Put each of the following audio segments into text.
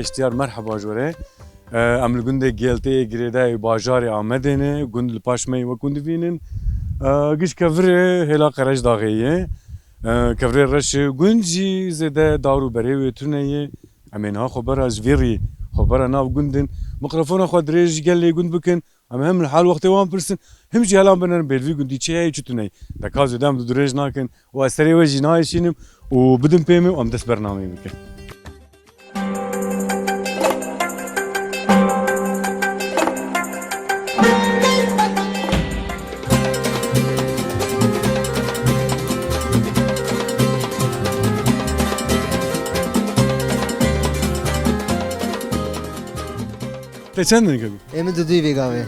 اشتيار مرحبا جوري ام الجند جيلتي جريدا باجاري آمدنه جند الباشمي وكند فينن جيش كفر هلا قرش داغيه كفر رش جنجي زده دارو بري وتنيه امينها خبر از فيري خبر ناف جندن ميكروفون اخو دريج قال لي جند بكن هم الحال وقت وان برسن هم جي هلا بنن بيلفي جندي تشي تشتني دكاز دام دريج ناكن واستري وجي نايشينم وبدن بيمي وام دس برنامج بكن تشندن كده امد دوی بیگامه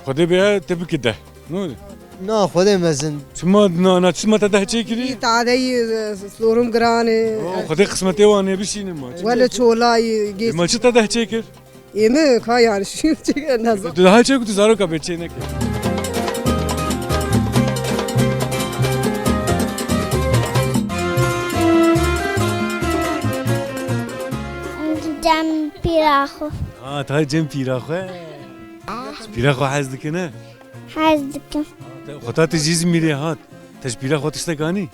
خدي بها تبكي ده نو نه خودم مزن شما انا شما تده شيكري تعدي صورم قراني خدي قسمتي وانا بشين ما ولا شولاي جيس ما شتا ده شيكر يمه كا يعني شو تيجي نظر ده هاي شيكو تزارو كبيتشينك جم پیراخو تا جم پیراخو پیراخو حزدك نه حزدك خطا تجيز ميري هات تش پیراخو تشتغاني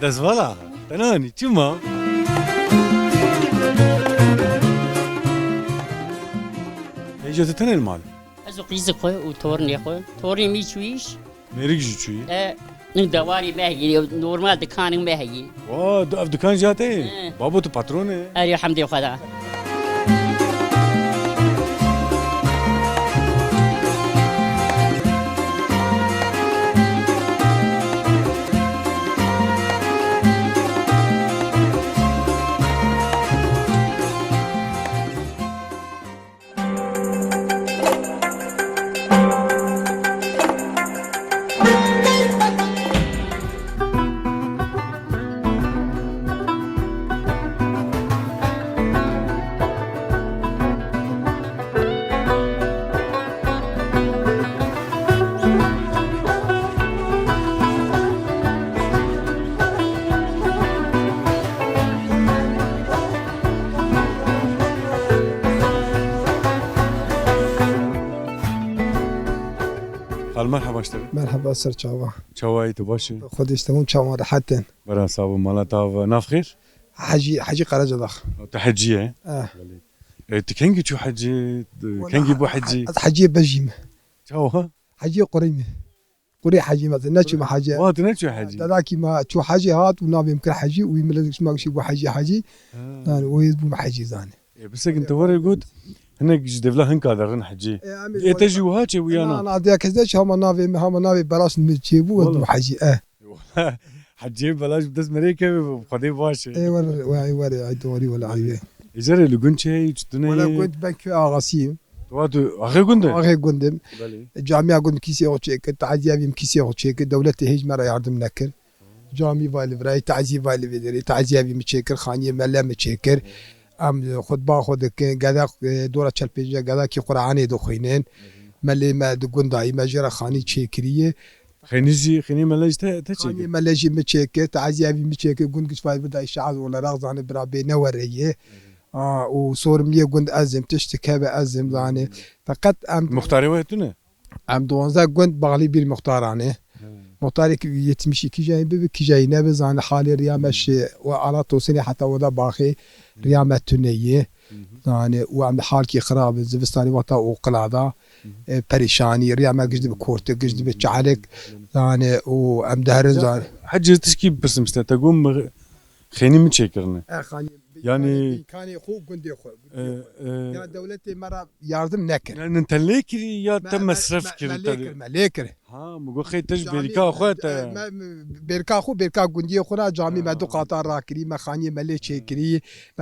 ده زوالا تناني شما ايجو تتنين المال ازو قيزك خوي وتورني خوي تورني ميشويش ميريك جوشي دواري بهجي نورمال دكان بهجي وا دو دكان جاتي بابو تو باترونه اري حمدي خدا مرحبا اشتري مرحبا سر چاوا چاوای تو باشی خودش تمون چاوا راحتن برا صاحب مالتا ناف خير حجي قرج ضخ تحجيه تكنجي شو حجي كنجي بو حجي حجي بجيم چاوا حجي قريمه قري حجي مثلا نشو ما حاجه وات نشو حجي دلاكي ما شو حاجي هات ونابي يمكن حجي ويملك ما شي بو حجي يعني ويزبو حجي زاني بس انت ورا يقول هناك جدفلا هنك هذا غن حجي تجي وهاتي ويانا انا ديك كذا هم نافي بلاش نجيبو ودو حجي حجي بلاش بدس مريكا بقضي باشي اي ولا عيدوري ولا عيبه يجري اللي قنت شيء جدني ولا كنت بنك اغاسيم واتو اخي قندم اخي قندم جامعه قند كيسي او تشيك تعزيه بيم كيسي او تشيك دولته هيج مره يردم نكر جامي بالي براي تعزيه بالي بدري تعزيه بيم تشيكر خانيه ملام تشيكر ام خود با خود گدا دوره چل پیجه گدا کی قرآنی دو خوینن ملی ما دو گندای مجرا خانی چیکریه خني ملاج تشيك خانی ملاجی مچیک تعزیابی مچیک گند کش فاید بدای شعب ولا رغزان برابي نوريه و صورميه گند ازم تشتكى بازم زاني فقط ام مختاري وقتنا ام دوانزا گند باغلي بير مختارانه مختارك يتمشي كي جاي بي كي جاي نبز عن حالي ريامش وعلى توصلي حتى ودا باخي ريامة تنية يعني وعم حالكي خراب زبستاني وطا وقلاده بريشاني ريامة قجد بكورت قجد بتشعلك يعني وعم دهرن زان حجز تشكي بس تقوم خيني متشكرنا يعني كان يخو قندي يخو يا دولتي مرة ياردم نكر يعني انت ليكري يا تم مصرف كري مليكر ها مقول خي تج بيركا اخوات بيركا اخو بيركا قندي اخونا جامي ما دو قطار راكري ما خاني ملي شيكري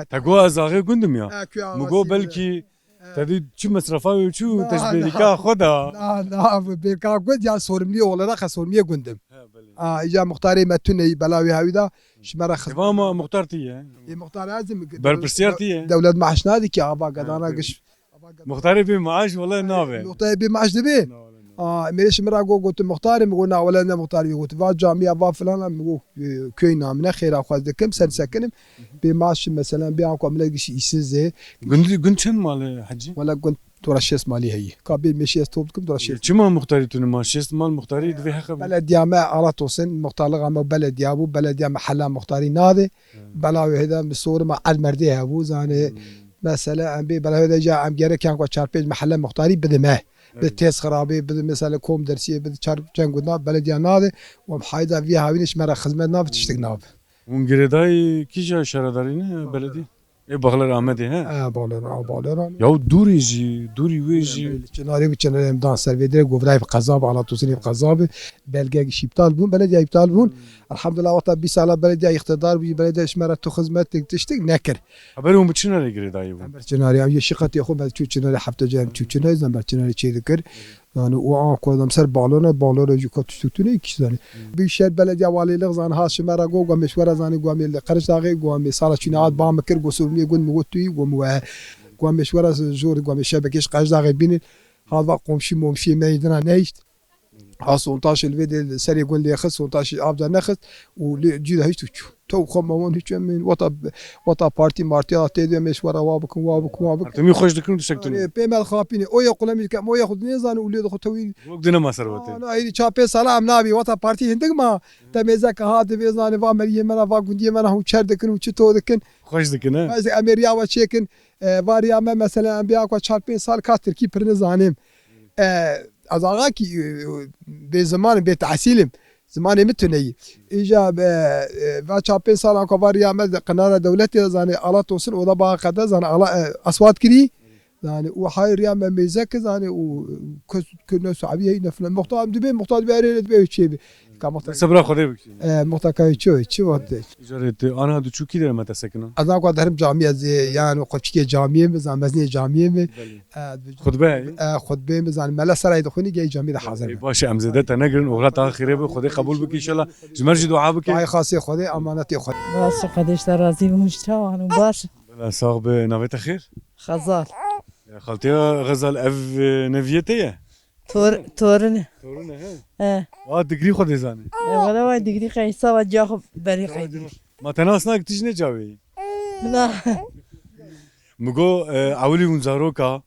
تقوا ازاغي قندم يا مقول بلكي تدي شو مصرفاوي شو تجبيركا خدا لا بيركا قند يا صورملي ولا رخ صورمي قندم اجا مختاري ما تني بلاوي هاويدا شمرا خص ماما مختارتي مختار لازم بربرسيرتي دولة معاش نادي كي ابا قدانا قش مختاري بمعاش والله نافع مختاري بمعاش دبي میرش مرا گفت مختار میگو نه ولا نه مختار گفت وا جامعه وا فلان میگو köy namına خیر خواست دکم سر سکنم به maaş مثلا بیام کاملا گیش işsiz Gün çen malı hacı? ولا كنت ترشيس مالي هي قابل مشي استوبكم ترشيس Çima muhtari tunu ma şest mal muhtari dve hakkı. بلد يا ما على توسن مختار غام بلد يا ابو بلد يا محل مختاري نادي بلاوي هذا بالصور مع المردي ابو زاني مثلا ام بي بلا هذا جاء ام جرى كان قد شاربيج محل مختاري بدمه بالتيس خرابي بد مثلا كوم درسيه بد شارب كان قلنا بلد يا نادي ومحايده فيها وينش مرا خدمه ناف تشتق ناف Ungireday kişi şaradarine beledi. Bağlar Ahmet'i he. بالر Ya duri ji, duri ve ji. چناری و چناری امدان سرویدر گفرای قذاب على توسنی قذاب بلگه شیبتال بون بلدی ابتال بون الحمدلله وقتا 20 سال بلدی اقتدار بی بلدی اشمره تو خدمت تشتك نکر Haberi bu çinare gireday bu. بر چناری هم یه شقتی خو بعد چو چناری هفته جام چو چناری زن بر چناری چی ذکر yani o an kodam ser balona yuka tüstüktüne iki zani. Bir şer belediye valilik zan ha şemara go go meşvara zani go amel qarış dağı go amel sala çine ad ba mekir go surmiye go mugotuyi go mu go meşvara zor go meşebekeş qarış dağı binin hava komşu momşi meydana neşt ha 18 الفيديو سري يقول لي خص 18 ابدا نخص وجيده هيك تو خمون هيك من وطا بارتي مارتي اتي مشوار وابكم Artımı hoş dikun düşektun. بيمال خابيني او يقول لي كم او ياخذ نيزان وليد خوتوي Vokdina masarvate. انا هي شابي سلام نابي وطا بارتي هندق ما تميزك هذا بيزان فا مريم انا فا قندي انا هو شردكن وشتو دكن Hoş dikun he. از امريا وشيكن واريا مثلا انبياء کو شاربي سال كاتر كي برنزانم از آقا کی به زمان به تحصیلم زمان متنی ایجاب و چاپین سالان کواری آمد قنار دولتی زانی آلات توسن و دبا قدا زان آلا اصوات کری زانی و حای ریا ممیزک زانی و کنه سعبیه نفل مختار دبی مختار بیاری دبی چی بی کامختار Sabra khode bik. مختار کی چی وقت İcaret ana du çuki der mata sekinon. از آن کو درم جامعه زی یعنی قفچی جامعه بزن مزنی جامعه می Khutbe. خطبه بزن ملا سرای دخونی گی جامعه حاضر Başı emzede tenegrin oğlat ahire be khode kabul bik inşallah. Jmerji dua bik. دعای خاصی خودی امانتی خود باشه قدش در راضی مجتمع باشه La sağ be navet ahir. خزال Khaltiya gazal ev neviyete. تورنه Torun he. اه Aa digri khode zani. ولا وايد دقيقة قيسا وجاخو بري قيدي Ma tenasna gitiş ne cavi. لا Mugo awli unzaroka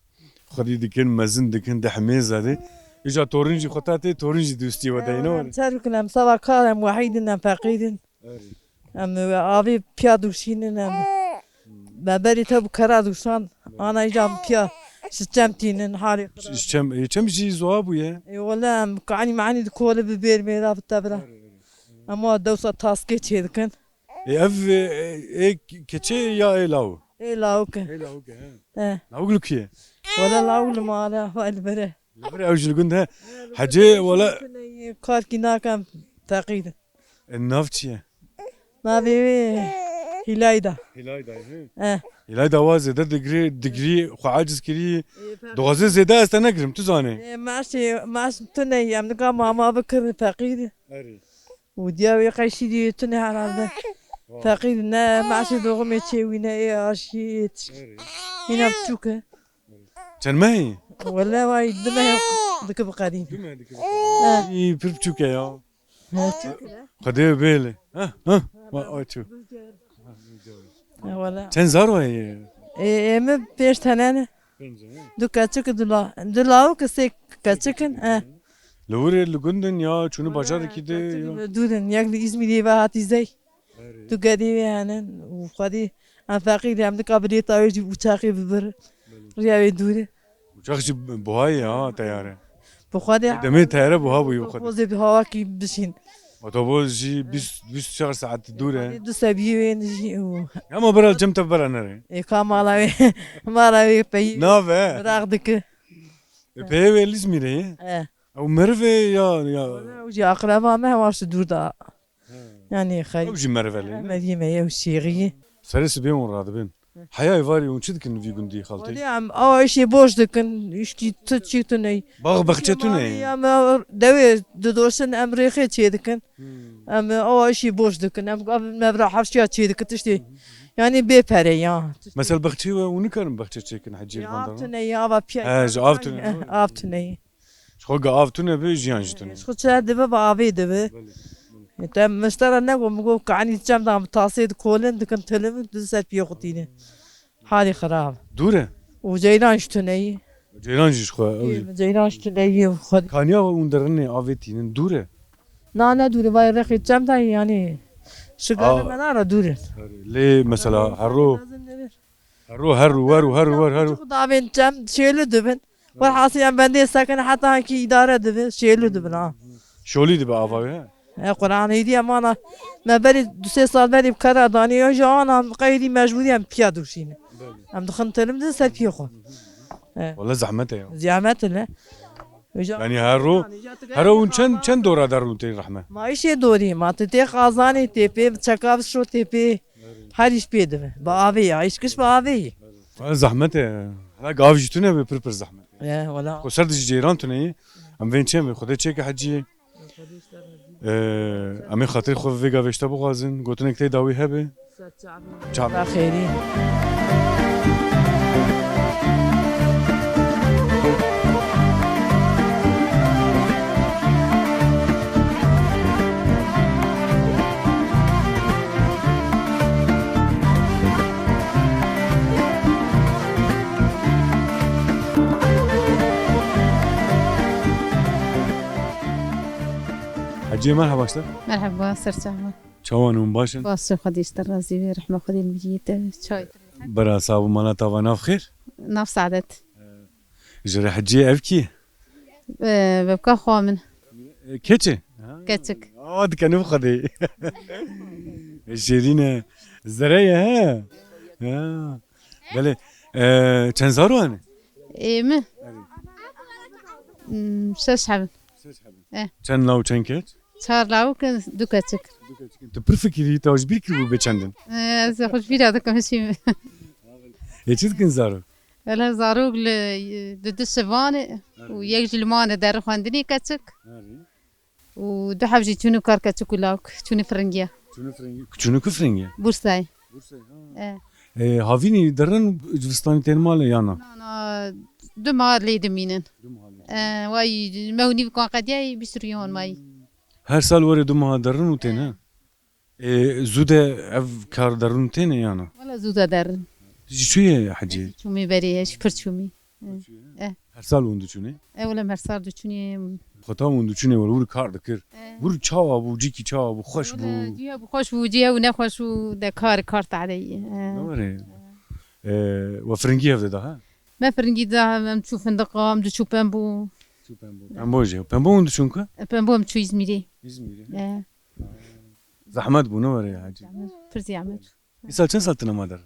khadi dikin mazin dikin de hmezade. İja torunji khotate torunji dosti wadayno. تعرف كلام سوا كلام وحيد إنهم فقيد أم أبي بيا دوشين أم ببري تبو كرا دوشان أنا إجام بيا ستمتين حالي Çem ji zoa bu ya. ولا أم قاني معني دكول ببير ميرا بالتبرة أما دوسة تاسكي تشيدكن Ev keçe ya elav. إيه لاوك Elav ke. إيه Navglu ki. ولا لاول ما لا والبره Bre avjil gunda hace wala كاركي ناكم تقيد navçiye. ما بي هلايدا Hilay dayı. اه Hilay dava zede digri xu aciz kiri. Doğazı zede asta negrim tu zane. معش تني يم نقا ماما بكر فقيد ودياوي قيشي دي تني على هذا فقيد نا معش دوغمي تشوينا ايه اشيت هنا بتوكا Çen mehi. ولا وايد دمه ذك بقديم İyi pir çuke ya. اه Khade bele. Ha. Ma çu. ولا Çen zar var ya. ايه ام بيش تنانا دو كاتشك دلاو كسي كاتشكن اه Lure lugundun ya çunu bacar ki de ya. دودن ياكل اسمي دي بهاتي زي تو قدي يعني وقدي ام فقيد يم نقا بدي طايج وتاقي ببر رياوي دوده Uçakçı buhay ya tayare. بخدي Demi tayare buha bu yok. وزي بهواكي بشين Otobüs ji 20 saat dure. دو سبيوين جي Ama beral cem tabbara nere. كام على ما راوي بي Na ve. راغدك Peye ve İzmir'e. اه Au Merve ya. وجي اقربها ما هو دوردا يعني خي Au ji Merve'li. مدينة يا وشيغي Serisi beyon radı ben. Hayay var ya unçid kin vi gundi khalti. ولي عم او شي بوش دكن يشكي تشي تني Bağ bahçetü ne? يا ما دوي دورسن امريكا تشي دكن ام او شي بوش دكن ام قبل ما بروح حفشي تشي دكن تشتي يعني بيبري يا Mesela bahçe ve onu karım bahçe çekin hacı يا bandar. افتني يا با بيا Ha, ji avtun. افتني خو قاف تونه به جیان جتونه خود چه دبه با آبی دبه تم مشترا نگو مگو کانی چم دام تاسید کولن دکن تلم دست پیو خطینه حالی خراب دوره و جیران شتونهی ceylan jiş xo جیران شتونهی خود kaniya ve underne avetinin dure نه دوره وای رخی چم تا یعنی شکار من آره دوره le mesela herru veru دابين جم شيلو دبن والحاصل يعني بندي ساكن حتى هكي إدارة دبن شيلو دبن şoli de be avaya قرآن هيدي أمانة ما بري دوسي صال بري بكرة داني يجي أنا قيدي مجبوري أم بيادو شيني أم دخن تلم ده سال بيخو valla zahmete ya زعمت له yani herru çen dora darun te rahme ما إيش دوري ما تتي قازاني تيبي تشكاب شو تيبي هاريش بيدم بابي عايش كش بابي valla zahmete hala gav jitune be pir zahmet يا ولا خو سر دج ceyran tune am ven çem xude çeke hacı امي خاطر خو فيغا وشتا بغازن گوتن اكتي داوي هبه چاب خيرين حجي مرحبا اشتا مرحبا سرچاما چوانون باشن واسو خديش ترازي رحمة خدي المجيد شاي برا صاحب مالا تاوانا بخير ناف سعادت جري حجي افكي ببقى خوامن كيتشي كتك عاد كانوا خدي شيرين الزرايا ها بله كان زارو انا ايمه شش حبن كان لو كان كيت صار لاو كان دو كتك انت برفكري توج بيكرو بچندن از خوش بيرا دكم شي ايش كان زارو لا زاروق ضد السفانة ويجي المانة دار خواندني كتك ودو حبجي تونو كار كتك ولاوك تونو فرنجيا كچونو كفرنگي بورساي هافيني درن جوستاني تن مال يانا انا دو مار لي دمينن واي موني بكون قدياي بسريون ماي her sal var dum ha darın uten ha zude ev kar darın uten yana ولا زودا درن şuye hacı شومي بريش فرشومي her sal undu çune ولا مرسار دو چوني خطا undu çune var vur kar dikir vur çava bu ciki çava bu hoş bu جيها بخوش وجيها ونخوش ودا كارت علي ne وفرنجي هذا ده ha ما فرنجي دا مشوف فندقة مشوف بامبو amboje pembo undu çunka بامبو مشوف إزميري İzmir'e zahmet bu ne var ya hacı فرزي عمل İsal çen saltına madar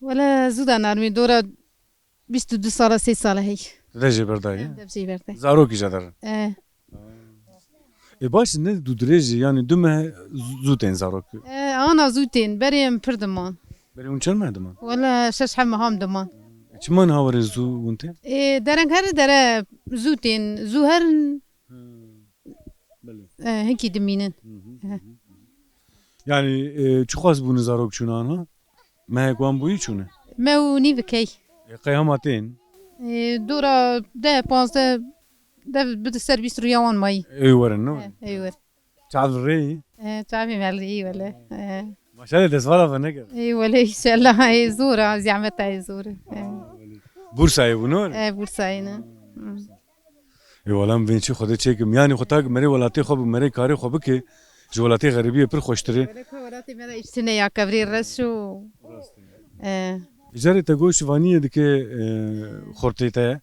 ولا زودا نارمي دورة 22 سالة 6 سالة هي Dece berdayı دبسي برتي zaro ki jadar baş ne dudreci yani düme zuten zaro ki أنا زوتين بريم بردمان beri unçan mı adıman ولا شش حم هم دمان çiman havare zu unte درن هر درة زوتين زوهرن هيك دمينن yani çok az bunu zaro çuna ha mehekwan bu içune ما وني بكي kıyamatin دورة ده بانسة ده بده سيرفيس ريان ماي eyvaren no ايوه çadri تعرفي مالي ولا maşallah desvala bana gel ايوه ان شاء الله هي زورة زعمتها هي زورة Bursa'yı bunu بورسعينا eyvallah ben çi xoda çekim yani xota meri walati xob meri kari xob ki jolati garibi pir xoştri ولاتي ما اشتني يا كبري الرشو ijare te goş vaniye dike xortete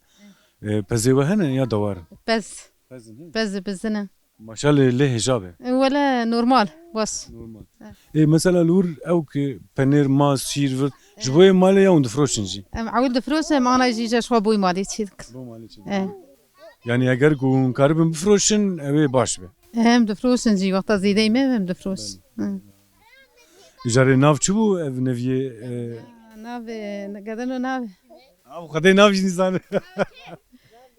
pezeva hene ya dawar بس بزنا maşallah le hijabe ولا نورمال بس mesela lur ew ki peynir mas şir vir jboye male ya und froşinji عود فلوسه ما انا جي شو ابوي مالي تشيك yani eğer gun karbim froşin ev baş be هم دفروس نجي وقت زيدي ما هم دفروس ijare nav çu ev neviye نافي قدرنا نافي Abi kadar ne yapıyorsun sen?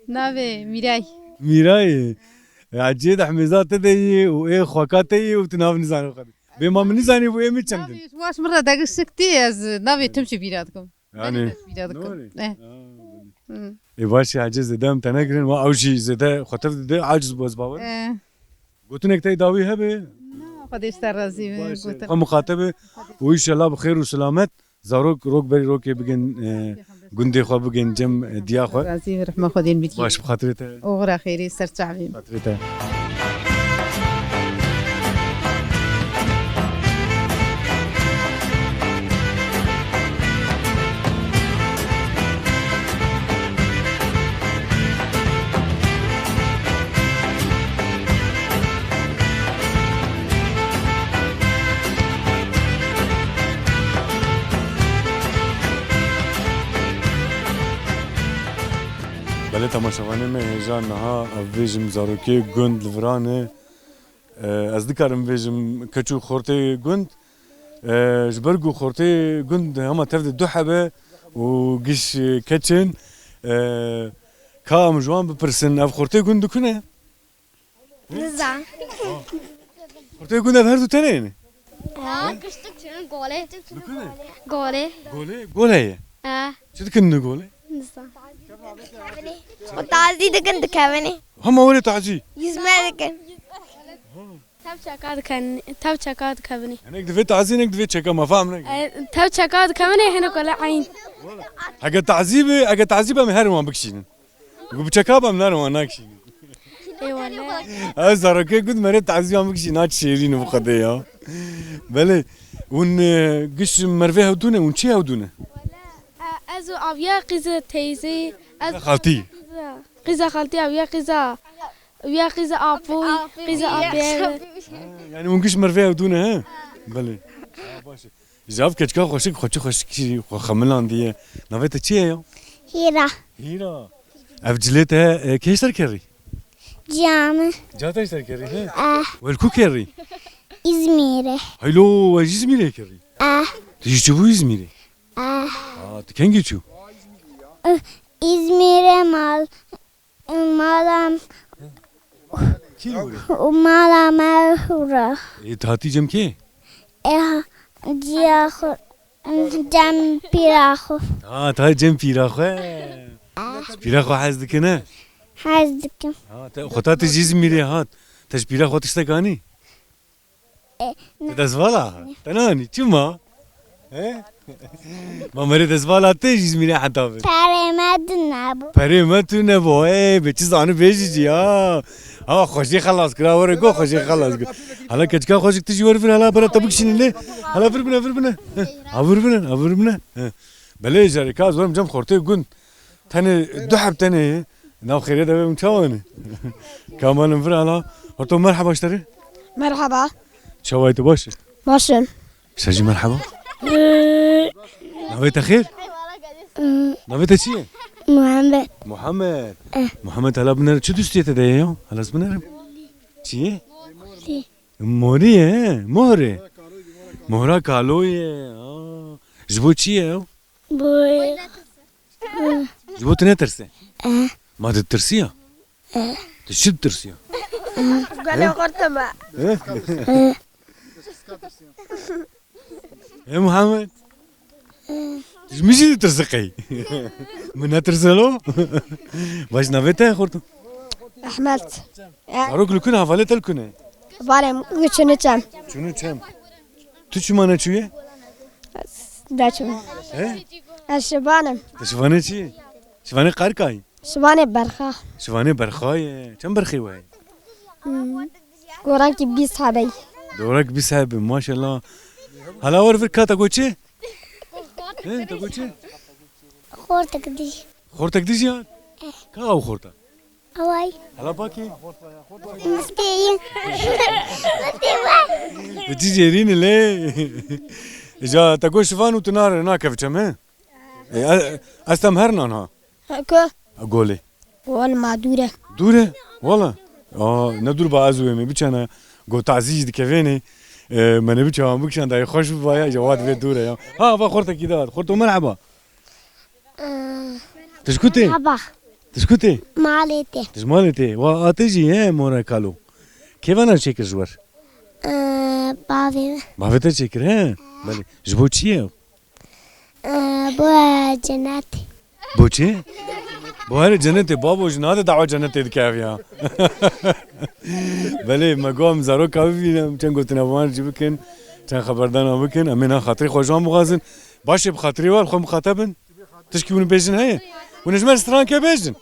نافي ميراي Miray. عجيد حميزات تدي وإيه خواكاتي وتناف نزاني خدي. بما من نزاني وإيه متشندن. نافي واش مرة داق السكتي از نافي تمشي بيراتكم يعني. بيراتكم باشی عجز زده ام تنگرن و اوجی زده خطف ده عجز باز باور گوتن اکتای داوی هبه خودش در رازی خو مخاطبه و ان شاء الله بخیر و سلامت زاروک روک بری روک بگن گنده خو بگن جم دیا خو رازی رحمه خودین بیتی باش بخاطرته اغرا خیری سر تعبیم بخاطرته بله تماشاوانه من هجان نها ویجم زاروکی گند لورانه از دکارم ویجم کچو خورته گند جبرگو خورته گند هما تفد دو حبه و گیش کچن کام جوان بپرسن اف خورته گند کنه نزا خورته گند هر دو تنه اینه قشتك قولي قولي گوله چه دکنه گوله نزا وتعزي دكن دكابني هما ولی تعزی يسمع دكن تاب شكاد كابني يعني دفي تعزي نك دفي تشيكا ما فاهم نك تاب شكاد كابني هنا كل عين حاجة تعذيبه من هاري ما بكشين وبتشيكا بام نار ما ناكشين اي والله ازار كي قد مريت تعذيبه ما بكشين نات شيرين وقضيه بله ون قش مرفيها ودونه ونشيها ودونه ازو ابيا قزه تيزي خالتي قزه خالتي ابيا قزه ويا قزه ابوي قزه ابي يعني ونقش مرفيها ودونه ها بله باشا جاب كتشكا خوشك خملان دي نافيتا تشيا هيرا افجلتها كيش تركري جامع جاتا ايش تركري ها والكو كري İzmir'e. هلو İzmir'e كري تيجي تشوفوا إزميري كان جيتشو İzmir'e mala mehura. تهاتي جم كي Ciyahu cem pirahu. تهاتي جم بيراخو بيراخو حاز دكنا Hazdıkım. خطات تيجي إزميري هات تش بيراخو تشتكاني تدزوالا تناني شما ما مريت دزوالا تيجي إزميري حتى Peremedin abu. پری متونه وای به چیز آنو بیچی ها خوشی خلاص کرا وره گو خوشی خلاص کرا حالا کچکا خوشی تیجی ور فر حالا برا تبکشین له حالا فر بنا ابر بنا بله جاری کاز ورم جم خورته گون تنه دو حب تنه ناو خیره ده بهم چاونه کامان فر حالا ورتو مرحبا اشتری مرحبا شوایت باشه باشن سجی مرحبا نویت خیر نویت چیه محمد هلا بنر چه دوستیه تدایی هلا بنرم چیه موریه مهره کالویه جبو چیه جبو تنه ترسه ما تترسيه تشد ترسيه قال قرطبه يا محمد مشي ترزقي من ترزلو باش نافيته خورتو احملت اروك لكنا حوالت الكنا بالم وشنو شنو تشم تو شو مانا شويه داشم الشبانم شوفانه چی شوفانه قرقای شبانه برخا شوفانه برخای چند برخی وای قرانك بيس هذي دورك بيسحب ما شاء الله هلا ور فكره تقول شيء تقول شيء خورتك دي جان كاو خورتك Havay. هلا باكي Mustayim. بتجيرين ليه اجا تقول شوفان وتنار هناك في كم استمهرنا ها هكا اقولي والما دوره دوره والله ندور بعضو می بچنه گو تعزیز دکوینه من بچم بکشن دای خوش بایا جواد به دوره یا ها با خورت کی داد خورت مرحبا تشكوتي مرحبا. تشكوتي Malete. تجمالتي واتجي هي مورا كالو كيف انا شكر جوار Bavi. ما فيت شكر ها بلي جبوتشي Bu cennet. بوتشي بوهر جنتي بابو جناده دعوه جنتي دكافيا بله ما قام زارو كافينا كان قلت نوان جبكن كان خبردان بكن امينا خاطري خوجان مغازن باش بخاطري وال خو مخاطبن تشكي ون بيجن هي ونجمع ستران كبيجن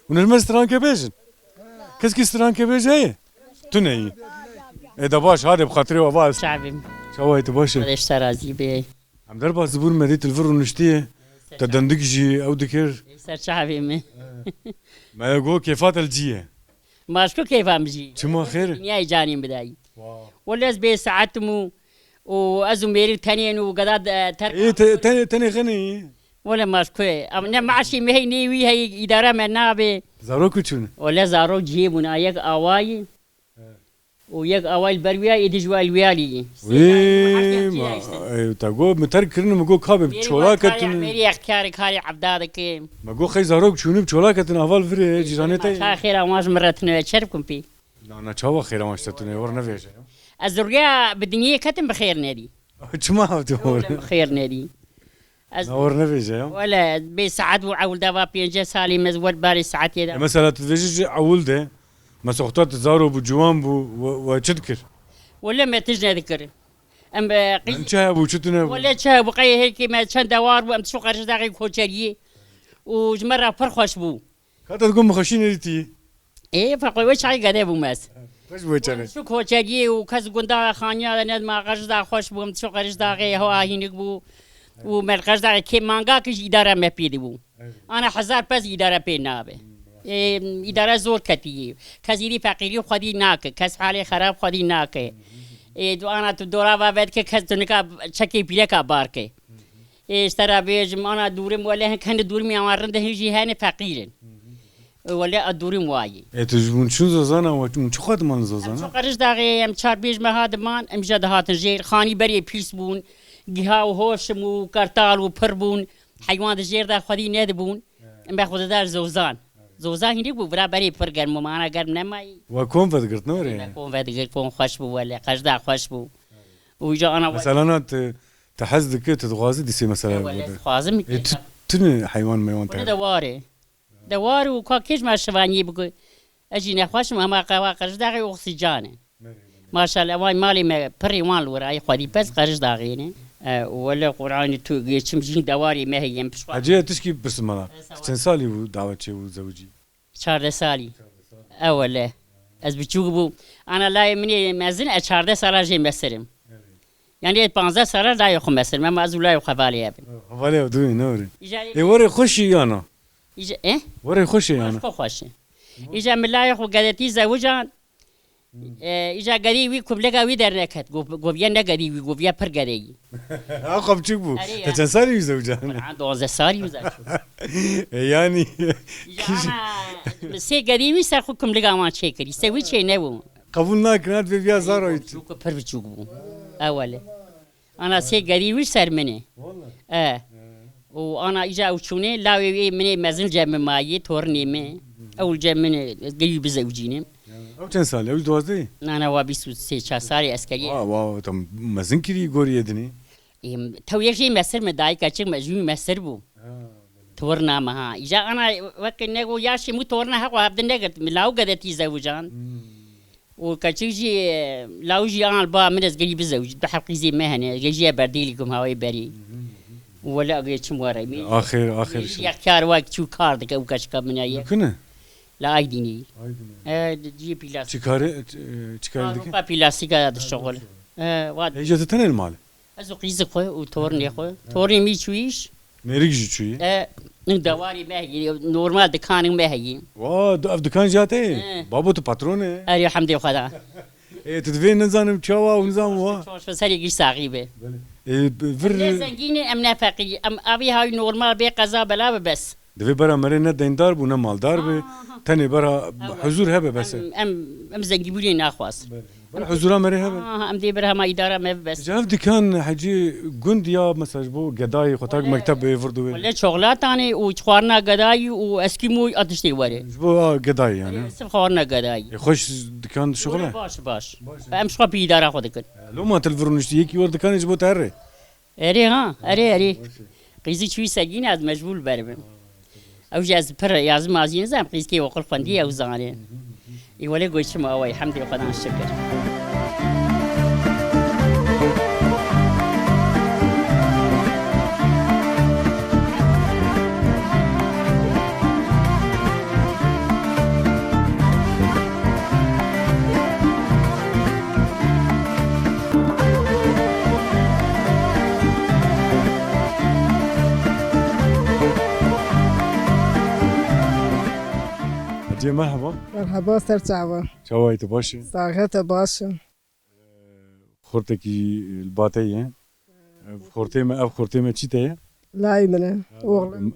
ونجمع ستران كبيجن كسكي ستران كبيج هي تنهي اذا باش هذا بخاطري وباس شعبي شويت باش هذا اشترازي به عم دربا زبون مديت الفرن نشتيه تدندك جي او دكر سر شعبي من ما يقول كيفات الجيه ماشكو كيف امجي شمو خير دنيا جاني بداي ولا بي ساعتمو وازم بيري تانيين وقداد ايه تاني غني ولا ماشكو انا معشي مهني وي هي اداره منابه زاروكو شنو ولا زارو جيبنا يك اواي ويك اواي بربيا يدجوا الويالي وي ما تقول متركرن مقول كابي بشولاكتن ميري اختياري كاري عبدادك مقول خي زاروك شنو بشولاكتن افال فري جيرانتي خير اماش مرتنا شرفكم بي انا تشوا خير ما اشتتني ورنا فيش الزرقاء بالدنيا كتم بخير نادي شما تقول بخير نادي ورنا فيش ولا بساعات وعول دابا بينجا سالي مزول بالي ساعات يدا مثلا تدجج عولده ما سقطت زارو بجوان بو وتذكر ولا ما تجنا ذكر ام انت ابو شتنا ولا شا بقي هيك ما كان دوار وام سوق رزاقي كوتشري وجمره فرخوش بو هذا تقول مخشين ريتي ايه فرقوا وش عي قاعد ابو ماس ايش بوتشني سوق كوتشري وكاس قندا خانيا انا ما غرزا خوش بو سوق رزاقي هو هينك بو ومن غرزا كي مانغا كي اداره ما بيدي بو انا حزار بس اداره بينابه اداره زور كتي كزيري فقيري خدي ناك كس حالي خراب خدي ناك دو انا تو دورا بعد که کس دنیا چکی پیله کا بار که اشترا بیج انا دورم ولا كان دور می امرن ده هیچی هنه فقیرن ولا دورم وای تجون شو زوزانا و شو خد من زوزانا قرش داغي ام چار بیج مهاد مان ام جد هات جیر خانی بری پیس بون گها و هوش مو کرتال و پربون حیوان جیر دا خدی ند بون ام بخود دار زوزان زوزان هنی بو برا بری پر گرم مانا گرم نمای وكون فدقرت نوري كون فدقر كون خوش بو ولا قشدا خوش بو ويجا انا مثلا انا تحزدك تتغازي دي سي مثلا خوازم تن حيوان ما ولا يوان دواري وكاكيش ما شفاني بقول اجي نخوش ما قوا قشدا اكسجين ما شاء الله واي مالي ما بري وان لوراي خدي بس قشدا غيني ولا قران تو يشمجين دواري ما هي يمش اجي تشكي بس مالا تنسالي ودعوتي وزوجي شهر سالي اولا از بچوبو انا لا مني مازن 14 سال جاي مسرم يعني 15 سال لا يخو مسرم ما ازو لا يخو بالي ابن بالي ودوي نوري اي وري خشي انا ايه وري خشي انا خوش اجا من لا يخو قدتي زوجان اجا قدي وي كبلغا وي درنكت غوبيا نغدي وي غوبيا برغدي اخف تشبو تنسالي زوجان عنده 12 سال يوزا يعني سي قدي وي سر كبلغا ما تشكري سوي شيء نو قبولنا كانت في بيا زارو شوكو برفچوغو اوله انا سي قدي وي سر مني والله وانا اجا وشوني لا مني مازن جام ماي تورني مي اول جام مني قريب بزوجيني او كم سال او دوازدي انا و 23 سالي عسكري واو تم مازن كري غوري يدني تو يجي مسر مداي كاچ مجمي مسر بو تورنا ما اجا انا وقت نغو ياشي مو تورنا حق عبد النجر ملاو قدتي زوجان وكاچيجي لاوجي انا با من قريب بزوج بحق زي مهنه جي برديلكم هواي بري ولا قيت موري اخر يا كار وقت شو كاردك او كاش من اي كنا لا ايديني جي بيلاس تشكاري با بيلاسيكا هذا الشغل واد اجت تنين المال ازو قيز خو وتورني خو تورني ميشويش ميريجي شوي دواري ما هي نورمال دكان ما هي وا دكان جاتي بابو تو باترون اري الحمد لله خدا تدفين نظام تشوا ونظام وا شو سري صاغيبه فر زنجين ام نافقي ام ابي هاي نورمال بي قضاء بلا بس دفي برا مرينا ديندار بونا مالدار بي تاني برا حضور هبه بس ام زنجبولي ناخواس حضورها مري هبه ام دي برا ما اداره ما بس جاف دكان حجي قند يا مثلا بو قداي خطاك مكتب فردو ولا شغلات اني وخوارنا قداي واسكيمو اتشتي وري بو قداي يعني خوارنا قداي يخش دكان شغله باش ام شو بي اداره خدك لو ما تلفرنش يكي ور دكان يجبو تاري اري ها اري قيزي شوي سجين از مجبول برم او جاز بر يازم مازين زعم قيسكي وقل فندي او زانين اي ولا قلت ما اوي الحمد لله قدام الشكر حجي مرحبا مرحبا سرچاوا شوايت باشي ساغت باش خورتكي الباتيه خورتي ما تشيتيه لا يمنه اوغل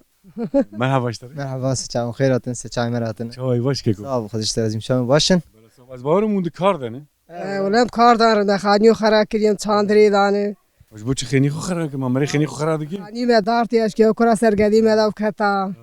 مرحبا اشتري مرحبا سچاو خیراتن سچای مراتن شواي باش كيكو صاحب خودش ترازیم شما باشن از باورم مونده کار دنه ولم کار دارن خانیو خرا کریم چاندری دانه واش بوچ خيني خو خراك ما مري خيني خو خرادكي خانی مدارتی اش که کرا سرگدی مداو کتا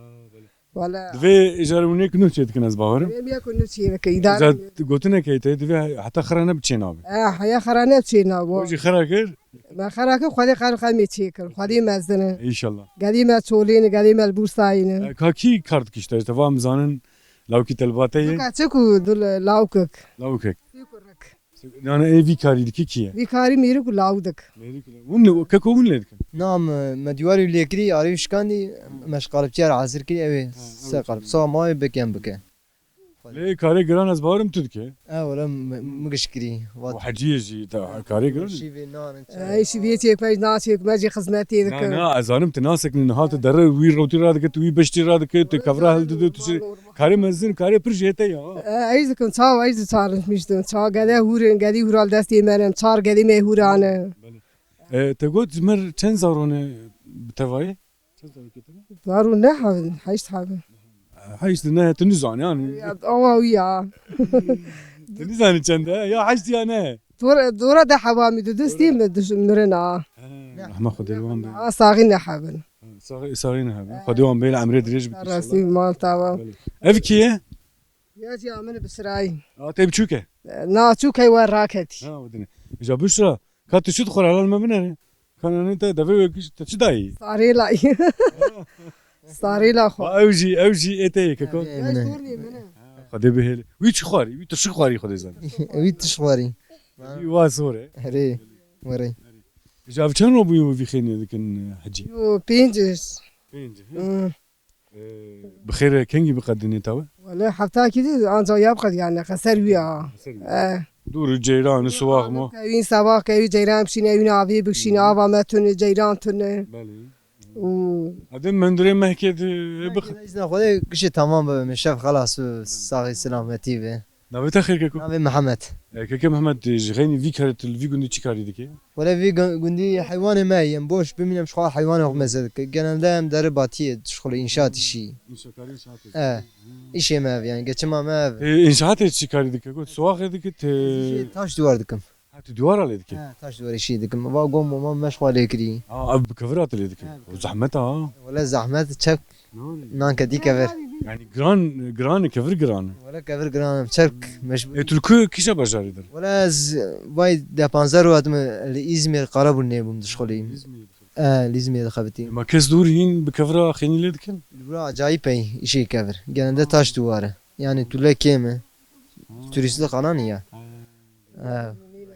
ولا دفي اجارونيك نو تشيت كن از باورم ميا كنو شي كيدار زاد قلتنا كيتي دفي حتى خرانا بتشينابي حيا خرانه چینا بو واجي خراكر ما خراك خودی قال می چیکر خودی مزدنه ان شاء الله قديمه تولين قديمه البورساينه كاكي كارت كيشتا تفهم زانن لو كي تلباتي كاتكو دول لاوكك لو كك انا اي في كاري دكي كي بيكاري ميرو لاودك ون ككو ون لدك نام مدیواری لیکری آریش کندی مشغال بچار حاضر کی اوی سقال سو مای بکم بکه ليه كاري جران از باورم تدكي اولا مگشکری وحجيجي تا كاري جران شي نان اي شي بيتك باش ناسك ماجي خزمتي ذك نا ازانم تناسك نهات در وي روتي رادك توي بشتي رادك تكفرا هل دو تشي كاري مزن كاري برجيتا يا ايز كن تاو ايز تار مشتن تا قدا هورن قدي هورال دستي مرم تار قدي مهورانه تقول مر كم زارونه بتواي دارو نحن حيش حاجه حيش انها تنزعني يعني او ويا تنزعني كم يا حشتي انا دورة ده حوامي دستي مرنا ما خذ الوان صاغي نحبن صاغينها خذوهم بين عمري دريج راسي مال تاوا افكيه يا جي امن بسراي طيب شوكه نا شو كي وراكتي ودني اجا بشرى كانت شو تدخل على المبنى كان انت دفي تشداي صاري لا صاري لا خو اوجي اتي ككو خدي به ويش خواري ويش خواري خدي زان وی تشواری واسوره هري وري جاب كان روبي في خيني لكن حجي يو بينجس بخير كنجي بقدني توا ولا حتى كده أنا يبقى يعني خسر ويا دور الجيران السواق مو كوين سواق كوي جيران بشينا يونا أبي بشينا أبا ما تون جيران تون و هذا من دري ما حكيت بخ إذا خدي كل شيء تمام بمشاف خلاص صاغي سلامتي به نبي خير ككو نبي محمد كم محمد جغيني في كارت الفي قندي تشكاري دكي ولا في قندي حيوان ما ينبوش بمين مش خال حيوان هو مزد كان دائم درباتي تشغل إنشاء شيء إيش ما يعني قلت ما إنشاءات تشكاري دكي قلت سواق دكي تاش دوار دكم حتى دوار على دكي تاش دوار شيء دكم ما قوم وما مشغول يكري بكفرات اللي دكي وزحمتها ولا زحمت تشك نان كدي كفر يعني جران كفر جران ولا كفر جرام تشك مش تركي كيشا بجاري در ولا باي ده بانزر وقت الإزمير قرب النيبم دشخليم الإزمير خبتي ما كاس دور هين بكفرة خيني لدكن برا عجيب أي شيء كفر جنده تاش دواره يعني تولا كيمه توريست قانونية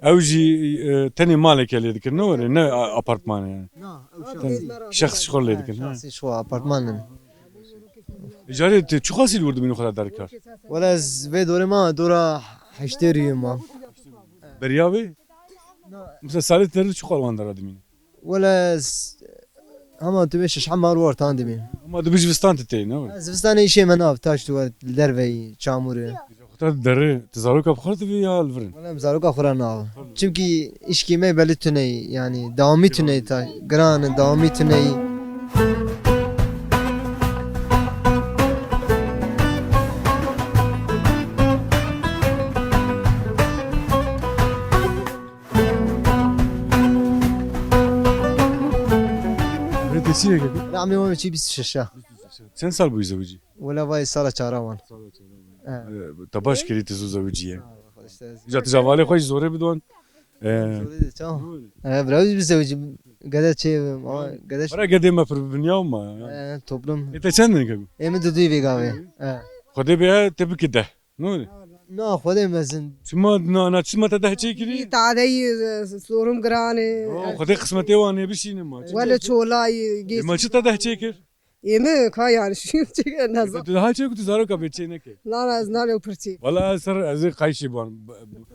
اوجي تاني مالك اللي دكن نور نا ابارتمان يعني شخص شغل اللي دكن شو أبارتمان اجاري شو خاصي الورد منو خلا داركار ولا زبي دوري ما دورا حشتري ما برياوي مثلا سالت ترد شو قالوان دار ادمين ولا هما تبيش شحمار ورت عندي ما دبيش فستان تتي نور زبستاني شيء مناف تاش دوار الدربي شاموري خطر در تزاروك بخرت في الفرن ولا مزاروك أخرى ناو چونكي إيش كي ما بلتني يعني داومي تني تا جران داومي تني تسير كده لا عمي ما بتشي بس شاشة كم سال بو زوجي ولا باي صار شهران تباش كريت زوجيه جات جوالي خوش زوره بدون براوز بزوج قدر شيء قدر برا قديمة في الدنيا وما toplum. انت چندن كگو Emi de duy vegawe. خدي بها تبي كده نور Na خودم مزن. شما انا شما تده چي كري تعدي صورم قراني خدي قسمتي وانا بشين ما ولا شولاي جيس ما شو تده چي كر يمه كاي يعني شو نزل تو هاي چي كنت زارو كبي چي نكي لا لا ازنالي وبرتي ولا سر از قايشي بان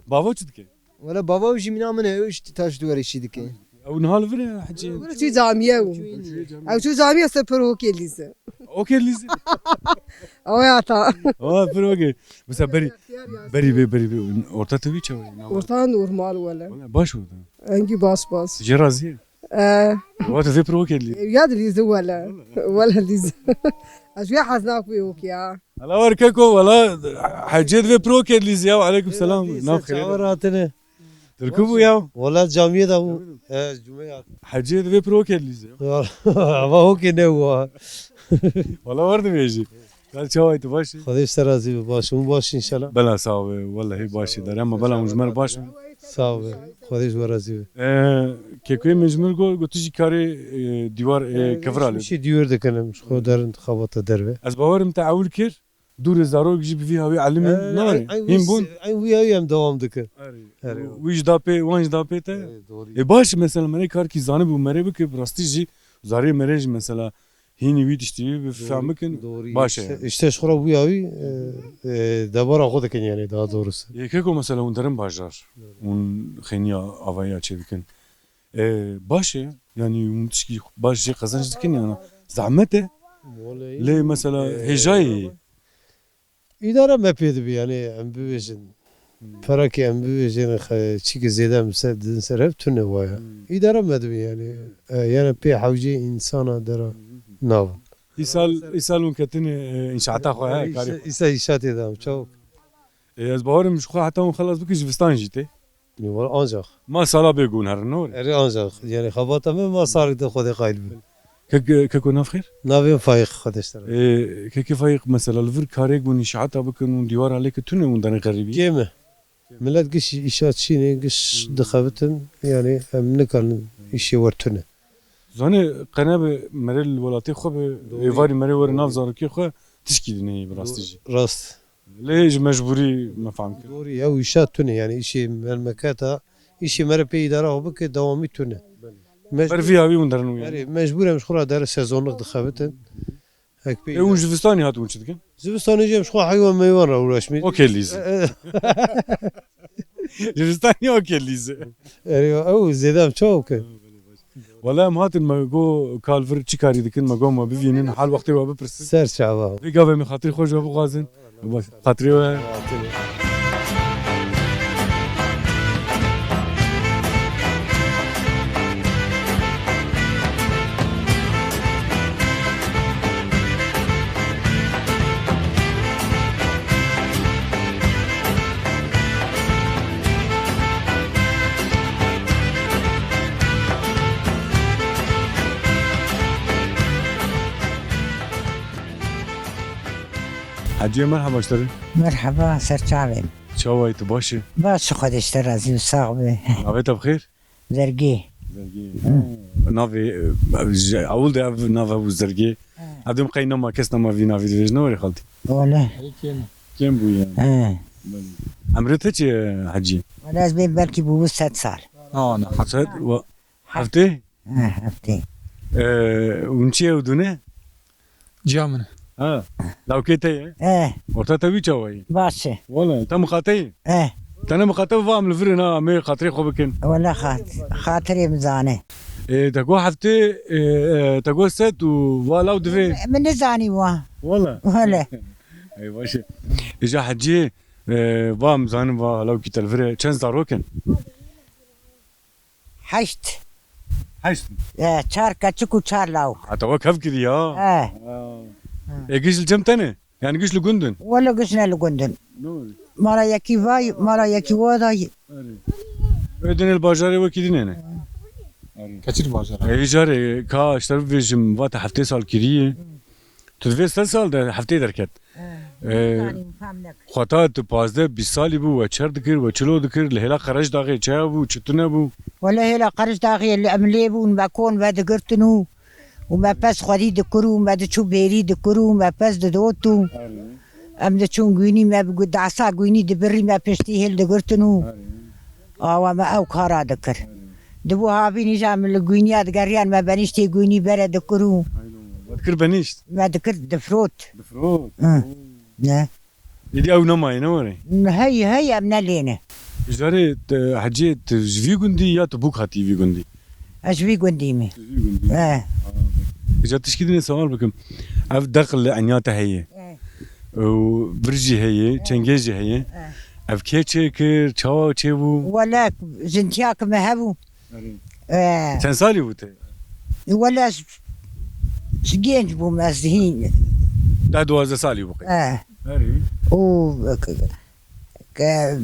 بابا چدكي Valla baba uji mina mene üç taş duvar işiydi ki. او نهال فري حجي ولا شو زاميه او شو زاميه سفر هو كيليزه اوكي ليزي او يا تا برو اوكي بس بري orta tabii çavay ورطان نورمال ولا ولا باش ولا انجي باس جرازي وقت في برو اوكي ياد ليزه ولا ليزه اشوي حزناك بيوك يا هلا ورككو ولا حجيت في برو اوكي ليزي وعليكم السلام ناف خير راتنه تركبوا يا والله جامعه ده جمعه حجيت في برو اوكي ليزي ما هو كده هو والله ورد بيجي قال شوي تباشي خديش ترازي باش مو باش ان شاء الله بلا ساوي والله باشي دار اما بلا مجمر باش ساوي خديش ورازي كيكوي مجمر قلت تجي كاري ديوار كفرالي مش ديور ده كلام مش خو دار انتخابات دربه از باور متعول كير دور الزارو يجيب فيها ويعلمي ناري ينبون اي ويا ايام دوام دك ويش دابي وانش دابي تا باش مثلا مري كار كي زانب ومري بك براستي جي زاري مريج مثلا هيني ويد اشتري بفهمكن باشه işte şura bu yavi dabara خودك yani daha doğrusu. يكيكو مثلا وندرن باجار ون خينيا افايا çevikin باشه يعني ونتشكي باش قزنج دكن يعني زعمته ليه مثلا هجاي İdare mepiydi yani em bivejin. Para ki em bivejin çiki zede müsaadin serhep tünne vaya. İdare medim yani. Yani pe havci insana dera nav. يسال ونكتن انشاءات اخوها كاري İsa işat edem çok. از باورم مش خو حتى ونخلص بك جبستان جيتي Var ancak. ما صلا بيقون هر نور Eri ancak. Yani xabata mı masarık da خود قايل. كيكو نافخير Navim fayık kardeşler. كيف فايق مثلا الفر كاريك ونشاعات بكن وديوار عليك تونه وندن غريبي Gemi. Millet kış işat şini kış dıkabetin yani em ne kan işi var tüne. زاني قناب مري الولاتي خو ايفاري مري ور ناف زاركي خو تشكي دني براستيجي Rast. ليش مجبوري ما فهمك Doğru ya işat tüne yani işi memlekata işi merpe idare o bak devamı tüne. برفي هاوي وندرن ويا Yani mecbur em şura der sezonluk dıkabetin. Hek اي وجفستاني هات ونشدكن Zibistanı cem şura hayvan meyvan uğraşmıyor. اوكي ليزي جفستاني اوكي ليزي Eri o zedem çok. ولا مهاتن ما جو كالفر تشكاري دكن ما جو ما بيفينن حال وقتي وابا برس Ser çava. في قابه من خاطري خوش وابو غازن خاطري حجي مرحبا اشتري مرحبا سرچاوين شاوي تباشي باش خودش ترازي وصاغبي عبيتها بخير زرقي نافي اول ده نافي ابو زرقي هذوم قينا ما كسنا ما في نافي ديج نوري خالتي ولا كم بو يعني عمرتك حجي ولا زبي بركي بو 6 سال انا حسيت حفتي حفتي ونشي ودونه جامن لو كيتي ورتا تبي تشوي باشا والله انت مخاطي انا مخاطب فاهم الفرنا مي خاطري خو بكن ولا خاطري مزانه تقول حفتي تقول ست ولا ودفي من زاني والله ولا اي باشا اجا حجي فام زان لو كي تلفري كان زاروكن حشت حشت چار كچكو چار لاو حتى وقف كذي يا ايش الجمتنه يعني قش لقندن ولا قشنا لقندن مرا يكي واي مرا يكي واداي ادن الباجاري وكيدين انا كثير باجر اي جاري كا اشترب فيجم وقت حفتي سال كيريه تدفي 3 سال ده حفتي دركت خطا تو 15-20 سالی بو و چر دکر و چلو دکر لهلا خرج داغی چا بو چتونه بو ولا هلا قرش داغي اللي أمليبون ما كون بعد قرتنو وما بس خدي دكرو ما دشو بيري دكرو ما بس دوتو أم دشون قويني ما بقول دعسا قويني دبري ما بشتي هل دقرتنو وما أو كارا دكر دبو هابي نجام القوينيات قريان ما بنشتي قويني برا دكرو دکر بنیشت ما دكر دفروت نه ایدی او نمایی نوری هي من لينا جداری حجی تجوی گندی یا تو بوک هاتی وی گندی أشوي قديمي جا تشكيلني سؤال بكم اف دقل عنياته هي وبرجي هي تشنجيجي هي اف كيتشي كير تشاو تشيبو ولا زنتياك ما هبو تنسالي بوتي ولا سجينج بو مازهين دا 12 سالي بقي و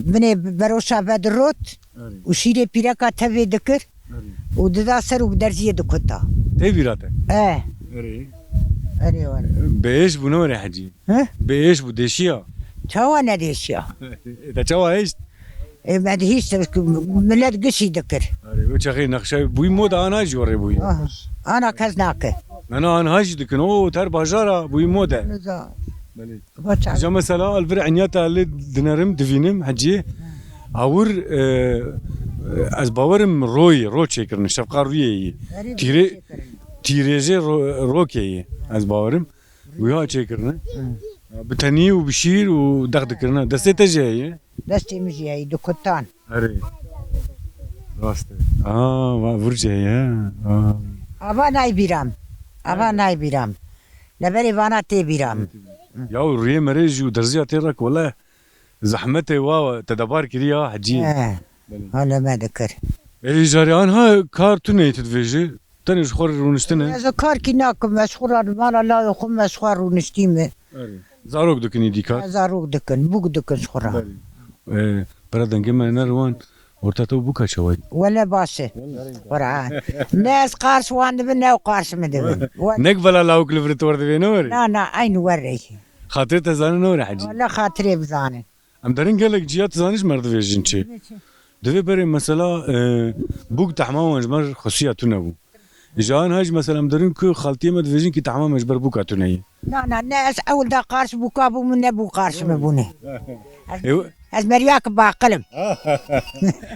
مني بروشا بدروت وشيري بيراكا تبي دكر وددا سر وبدرجيه دكتا تبيراته أري وانا بيش بنوري حجي بيش بوديشيا توا انا ديشيا دا تشوا ايش ما دهيش ملاد قشي دكر وش اخي نقشه بوي مود انا جوري بوي انا كزناك انا هاجي دكن او تر باجارا بوي مودا جا مثلا الفرع عنياتا اللي دنرم دفينم حجي اور از باورم رو چیکرن شفقه رویه تیریجه رو که از باورم ویا چیکرن بتنی و بشیر و دغد کرنا دسته تجیه دسته مجیه دکتان اره راسته ورجه ابا نای بیرام لبری وانا تی بیرام یا روی مرج و درزیا تیرک والله زحمته و تدبار كريا حجي هلا ما ذكر اي جاريان ها كارتوني تدفيجي تاني شخور ونشتنا هذا كار كناك مشخور مال لا يخم مشخور ونشتيمه زاروك دكني ديكار زاروك دكن بوك دكن شخورا برادن كما نروان ورتاتو بوكا شوي ولا باسه قرعان ناس قارش وان بنا وقارش مدبن نقبل لاوك لفرت ورد بينوري لا اين وري خاطر تزان نور حجي ولا خاطري بزانه ام دارين قالك جيات زانيش مرد فيجن شي دفي بري مثلا بوك تحمام مجبر خصياتنا بو جان هاج مثلا ام دارين كو خالتي مد فيجن كي تحمام مجبر بوكاتنا لا الناس اول دا قارش بوكابو من ابو قارش مبونه از مرياك باقلم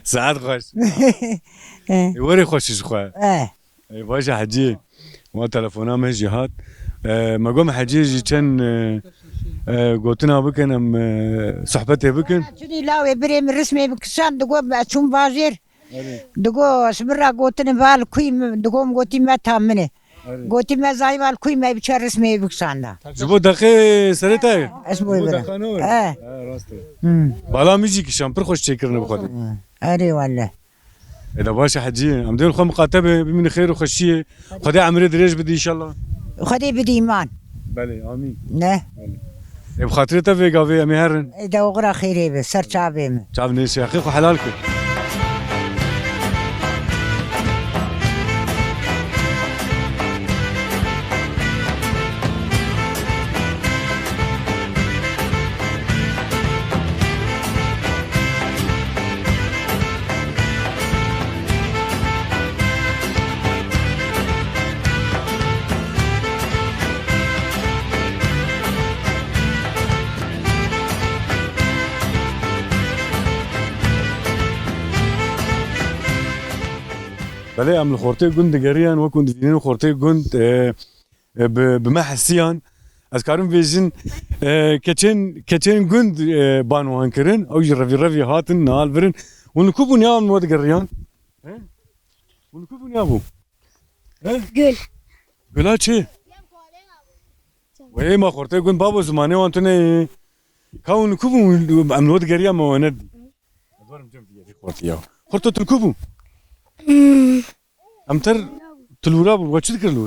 ساعات خوش وري خوش خو اي باشا حجي ما تلفونا من جهات ما قوم حجيجي كان قوتنا بكن ام صحبتي بكن تني لاوي بري من رسمي بكسان دقو باشون باجير دقو سمرا قوتني بال كوي دقو قوتي ما تامنه قوتي ما زاي بال كوي ما بيشار رسمي بكسان جبو دقي سريتا اسمه برا راسته بالا ميجي كشام پر خوش شكرنا بخد اري والله اذا باشا حجي ام دير خو مقاتبه بمن خير وخشيه خدي عمري دريج بدي ان شاء الله خدي بدي ايمان بله امين نه بخاطر تفي قافي امهرن اذا وغرا خيري بسر شعبي شعبني شيخ وحلالك بله ام الخورتي جند جريان وكنت فينين خورتي جند بمحسيان از كارم فيجن كتشن جند بانوان كرن او رفي هاتن نال برن ونكوبون يا مود جريان ونكوبون يا ابو قول شي وهي ما خورتي جند بابا زماني وانتني كون كوبون ام مود جريان ما وند ادورم جنب دي خورتي يا خورتو تلكوبون امتر تلورا وچ کرلو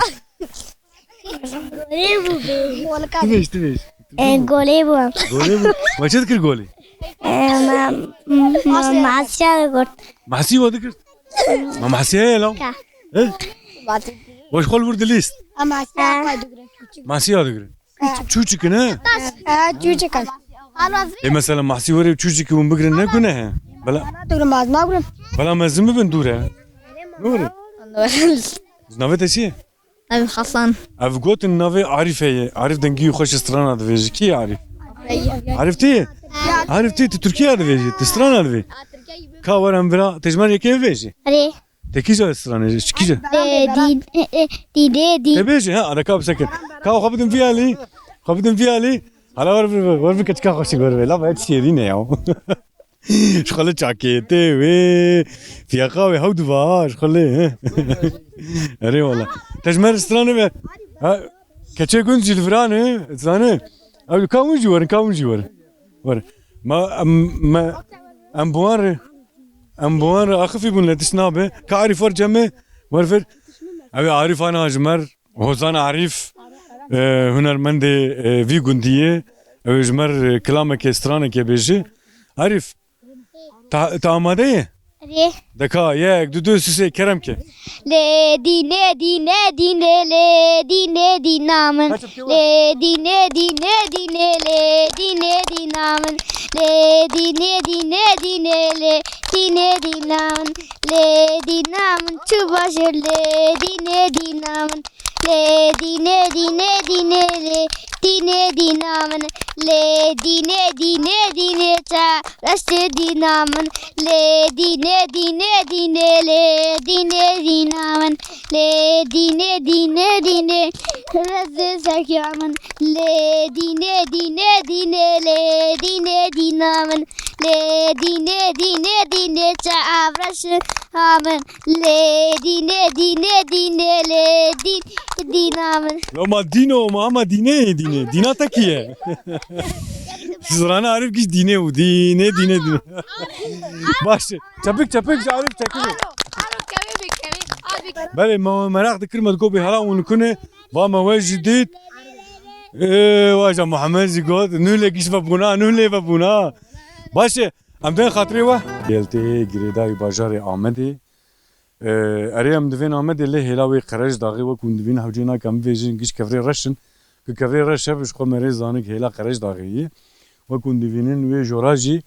تبيش گولیبو وچ کر گولی محسي ود کرد ما محسي لا واش خول ورد ليست محسي ود çocuk ne? Çocuk. Mesela mahsi var çocuk un bugün ne günah? Bala Durum az mı durum? bala mezun mu ben dura? Nuri. Navet eşi? Abi Hasan. Ev gotin navi Arif'e. Arif dengi خوش strana da veji ki Arif. Arif ti? Arif ti Türkiye da veji. Strana da veji. Ka varam bira tejman yeke veji. Ali. Tekiza strana çikiza. Di. Tebeji ha ana kab sakın. Ka xabidin fiyali. Xabidin fiyali. Hala var bir kaçka hoş görve. La bayt şirin ya. شغله جاكيتي وي فيها قوي هود باش خلي اري والله تجمر استراني كتشي كنت الفراني استراني او كاون جوار ور ما امبوار اخفي بن لتشنابه كعرف ورجمه ورفر ابي عارف انا جمر وزان عارف هنرمند في جنديه جمر كلامك استرانك بيجي عارف تعمده Ali. دكا ياك دو سوسي كرمكه Ledi namın. Ledi namın. Ledi namın. Çubaşır ledi namın. Ledi namın. Ledi ta rastı dinamın. Ledi namın. Ledi razı sakyamın. Ledi namın. Ledi ta avraşı hamın. Ledi namın. لما دينو ما دينه دينا تكيه زرانا عارف كيش دينه ودينه باش çapık عارف çakıyor بله ما مراق كلمة تقول بهلا ونكونه وما واجدت واجا محمد زيقود نولي كيش بابونا باش ام دين خاطري وا قلتي غريداي بازار احمدي اريم دفين احمد اللي هلاوي قرج داغي وكون دفين حوجينا كم فيجن كيش كفري رشن كفري رشف شكو مريزانك هلا قرج داغي وكون دفينن وي جوراجي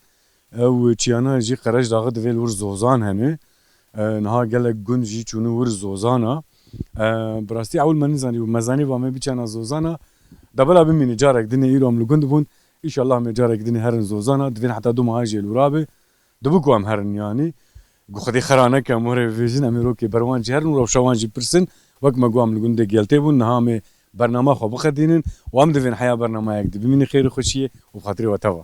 او تشيانا جي قرج داغ دفيل ور زوزان هني نها قالك جونجي چونو ور زوزانا براستي اول ما نزاني ومزاني وما بيچانا زوزانا دبل بمني جارك دني يروم لجندبون ان شاء الله مجارك دني هرن زوزانا دفين حتى دو مهاجي الورابي دبوكو ام هرن يعني خدي خرانه كمور فيجن اميروكي بروان جهرن وروشوان جي برسن وقت ما قام لجند جيلتيبون نهامي برنامج خو بخدينن وام دفين حياه برنامج يكدي بمني خير خوشيه وخاطري وتوا